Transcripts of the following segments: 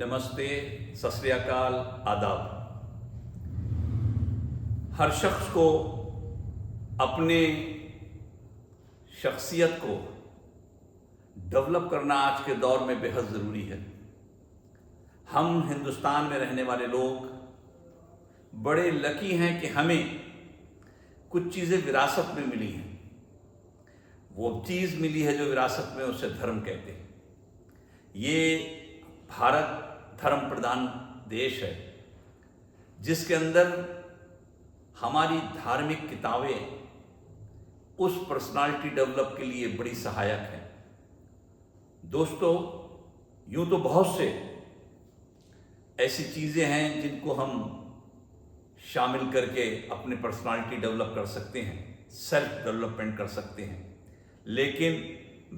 नमस्ते, सत श्री अकाल, आदाब। हर शख्स को अपने शख्सियत को डेवलप करना आज के दौर में बेहद ज़रूरी है। हम हिंदुस्तान में रहने वाले लोग बड़े लकी हैं कि हमें कुछ चीज़ें विरासत में मिली हैं। वो चीज़ मिली है जो विरासत में, उसे धर्म कहते हैं। ये भारत धर्म प्रधान देश है जिसके अंदर हमारी धार्मिक किताबें उस पर्सनालिटी डेवलप के लिए बड़ी सहायक हैं। दोस्तों, यूं तो बहुत से ऐसी चीज़ें हैं जिनको हम शामिल करके अपने पर्सनालिटी डेवलप कर सकते हैं, सेल्फ डेवलपमेंट कर सकते हैं, लेकिन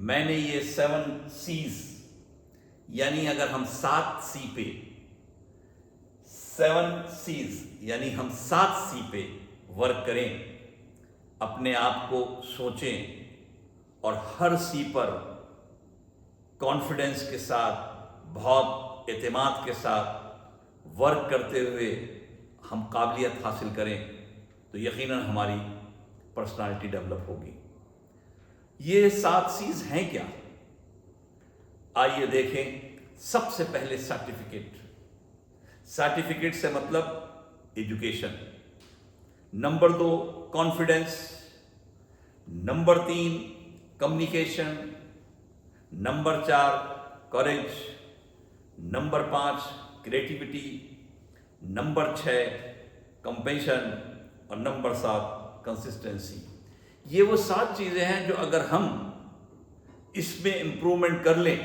मैंने ये 7 C's, यानी अगर हम 7 C पे 7 C's यानी हम 7 C पे वर्क करें, अपने आप को सोचें और हर C पर कॉन्फिडेंस के साथ, बहुत एतमाद के साथ वर्क करते हुए हम काबिलियत हासिल करें तो यकीनन हमारी पर्सनालिटी डेवलप होगी। ये 7 C's हैं क्या? आइए देखें। सबसे पहले सर्टिफिकेट से मतलब education. Number 2 confidence. Number 3 communication. Number 4 courage. Number 5 creativity. Number 6 compassion और नंबर 7 कंसिस्टेंसी। ये वो 7 चीज़ें हैं जो अगर हम इसमें इम्प्रूवमेंट कर लें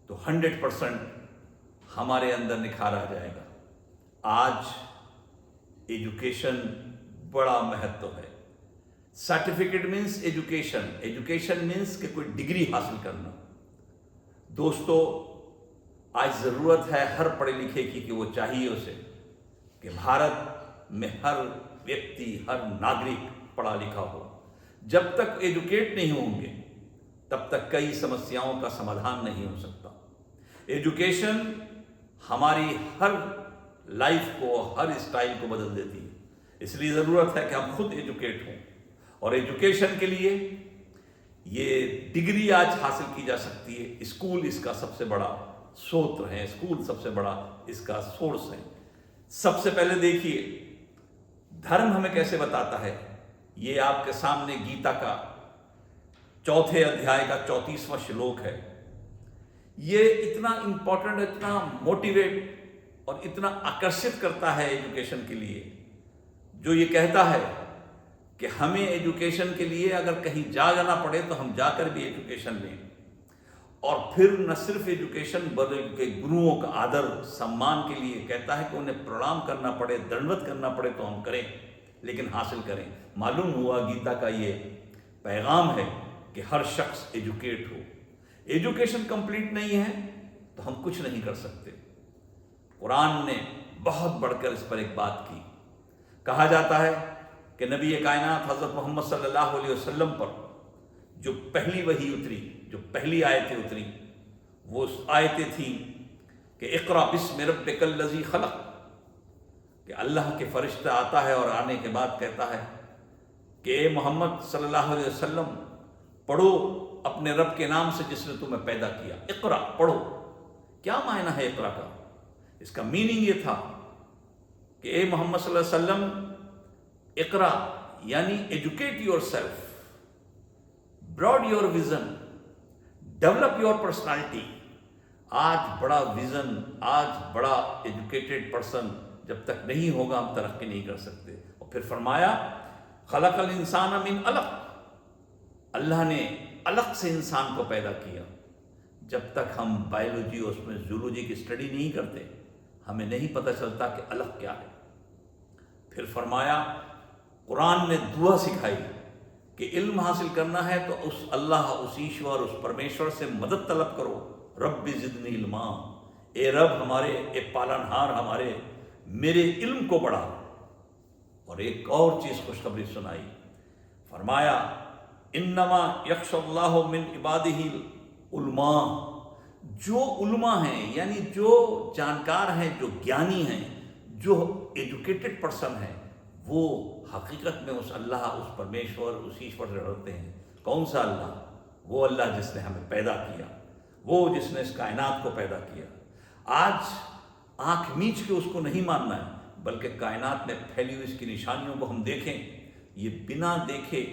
तो 100% हमारे अंदर निखार आ जाएगा। आज एजुकेशन बड़ा महत्व है। सर्टिफिकेट मीन्स एजुकेशन मीन्स कि कोई डिग्री हासिल करना। दोस्तों, आज ज़रूरत है हर पढ़े लिखे की कि वो चाहिए उसे कि भारत में हर व्यक्ति, हर नागरिक पढ़ा लिखा हो। जब तक एजुकेट नहीं होंगे तब तक कई समस्याओं का समाधान नहीं हो सकता। एजुकेशन हमारी हर लाइफ को, हर स्टाइल को बदल देती है। इसलिए ज़रूरत है कि हम खुद एजुकेट हों, और एजुकेशन के लिए ये डिग्री आज हासिल की जा सकती है। स्कूल इसका सबसे बड़ा स्रोत है, स्कूल सबसे बड़ा इसका सोर्स है। सबसे पहले देखिए धर्म हमें कैसे बताता है। ये आपके सामने गीता का 4 अध्याय का 34वां श्लोक है। ये इतना इंपॉर्टेंट, इतना मोटिवेट और इतना आकर्षित करता है एजुकेशन के लिए, जो ये कहता है कि हमें एजुकेशन के लिए अगर कहीं जाना पड़े तो हम जाकर भी एजुकेशन लें। और फिर न सिर्फ एजुकेशन बल्कि गुरुओं का आदर सम्मान के लिए कहता है कि उन्हें प्रणाम करना पड़े, दंडवत करना पड़े तो हम करें, लेकिन हासिल करें। मालूम हुआ गीता का ये पैगाम है कि हर शख्स एजुकेट हो। एजुकेशन कंप्लीट नहीं है तो हम कुछ नहीं कर सकते। कुरान ने बहुत बढ़कर इस पर एक बात की। कहा जाता है कि नबी कायनात हज़रत मोहम्मद सल्लल्लाहु अलैहि वसल्लम पर जो पहली वही उतरी, जो पहली आयतें उतरी, वो आयतें थीं कि इक़रा बिस्मि रब्बिकल लज़ी खलक़, कि अल्लाह के फरिश्ता आता है और आने के बाद कहता है कि ए मोहम्मद सल्लल्लाहु अलैहि वसल्लम, पढ़ो अपने रब के नाम से जिसने तुम्हें पैदा किया। इक़रा, पढ़ो। क्या मायना है इक़रा का? इसका मीनिंग ये था कि ए मोहम्मद सल्लल्लाहु अलैहि वसल्लम, इक़रा यानी educate yourself, broad your vision, develop your personality. आज बड़ा विजन, आज बड़ा एजुकेटेड पर्सन जब तक नहीं होगा हम तरक्की नहीं कर सकते। और फिर फरमाया खलक़ल इंसान मिन अलक़, अल्लाह ने अलग से इंसान को पैदा किया। जब तक हम बायोलॉजी और उसमें जूलॉजी की स्टडी नहीं करते हमें नहीं पता चलता कि अलग क्या है। फिर फरमाया, कुरान ने दुआ सिखाई कि इल्म हासिल करना है तो उस अल्लाह, उस ईश्वर, उस परमेश्वर से मदद तलब करो। रब्बि ज़िदनी इल्मा, ए रब हमारे, ए पालनहार हमारे, मेरे इल्म को बढ़ा। और एक और चीज़ खुशखबरी सुनाई, फरमाया इन्नमा यख्शल्लाहु मिन इबादिहिल उलमा, جو علماء ہیں یعنی جو جانکار ہیں، جو گیانی ہیں، جو ایجوکیٹڈ پرسن ہیں، وہ حقیقت میں اس اللہ، اس پرمیشور، اس ایشور سے ڈرتے ہیں۔ کون سا اللہ؟ وہ اللہ جس نے ہمیں پیدا کیا، وہ جس نے اس کائنات کو پیدا کیا۔ آج آنکھ میچ کے اس کو نہیں ماننا ہے، بلکہ کائنات میں پھیلی ہوئی اس کی نشانیوں کو ہم دیکھیں۔ یہ بنا دیکھے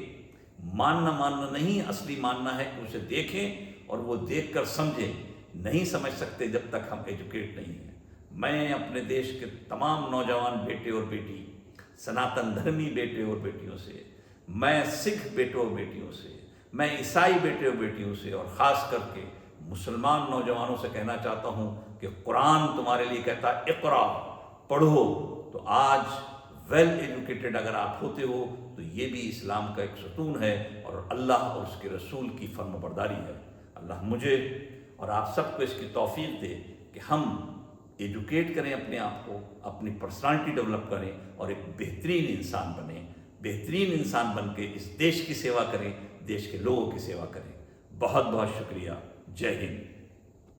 ماننا نہیں، اصلی ماننا ہے کہ اسے دیکھیں اور وہ دیکھ کر سمجھیں۔ نہیں سمجھ سکتے جب تک ہم ایجوکیٹ نہیں ہیں۔ میں اپنے دیش کے تمام نوجوان بیٹے اور بیٹی، سناتن دھرمی بیٹے اور بیٹیوں سے، میں سکھ بیٹوں اور بیٹیوں سے، میں عیسائی بیٹے اور بیٹیوں سے، اور خاص کر کے مسلمان نوجوانوں سے کہنا چاہتا ہوں کہ قرآن تمہارے لیے کہتا ہے اقرا، پڑھو۔ تو آج ویل ایجوکیٹڈ اگر آپ ہوتے ہو تو یہ بھی اسلام کا ایک ستون ہے، اور اللہ اور اس کے رسول کی فرم برداری ہے۔ اللہ مجھے اور آپ سب کو اس کی توفیق دے کہ ہم ایجوکیٹ کریں اپنے آپ کو، اپنی پرسنالٹی ڈیولپ کریں، اور ایک بہترین انسان بنیں، بہترین انسان بن کے اس دیش کی سیوا کریں، دیش کے لوگوں کی سیوا کریں۔ بہت بہت شکریہ۔ جے ہند۔